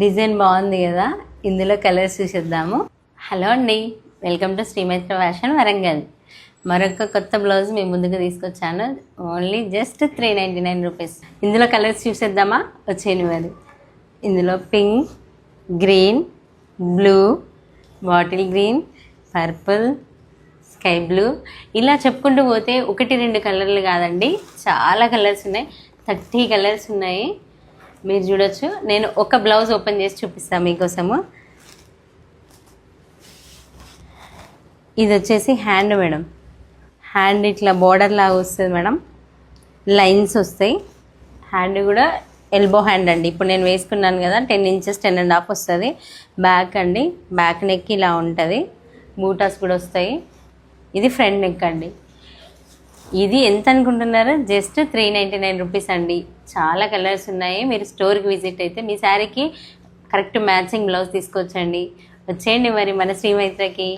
Design బాగుంది కదా, ఇందులో కలర్స్ చూసేద్దాము. హలో అండి, వెల్కమ్ టు శ్రీమైత్ర ఫ్యాషన్ వరంగల్. మరొక కొత్త బ్లౌజ్ మీ ముందుకు తీసుకొచ్చాను. Only just 399 rupees. ఇందులో కలర్స్ చూసేద్దామా, వచ్చేయండి మరి. ఇందులో pink, green, blue, bottle green, purple, sky blue, ఇలా చెప్పుకుంటూ పోతే 1-2 కలర్లు కాదండి, చాలా కలర్స్ ఉన్నాయి. 30 కలర్స్ ఉన్నాయి. మీరు చూడొచ్చు. నేను ఒక బ్లౌజ్ ఓపెన్ చేసి చూపిస్తాను మీకోసము. ఇది వచ్చేసి హ్యాండ్ మేడం. హ్యాండ్ ఇట్లా బోర్డర్ లాగా వస్తుంది మేడం, లైన్స్ వస్తాయి. హ్యాండ్ కూడా ఎల్బో హ్యాండ్ అండి. ఇప్పుడు నేను వేసుకున్నాను కదా, 10 ఇంచెస్ 10.5 వస్తుంది. బ్యాక్ అండి, బ్యాక్ నెక్ ఇలా ఉంటుంది. బూటాస్ కూడా వస్తాయి. ఇది ఫ్రంట్ నెక్ అండి. ఇది ఎంత అనుకుంటున్నారు? జస్ట్ 399 రూపీస్ అండి. చాలా కలర్స్ ఉన్నాయి. మీరు స్టోర్కి విజిట్ అయితే మీ శారీకి కరెక్ట్ మ్యాచింగ్ బ్లౌజ్ తీసుకోవచ్చండి. వచ్చేయండి మరి మన శ్రీమైత్రకి.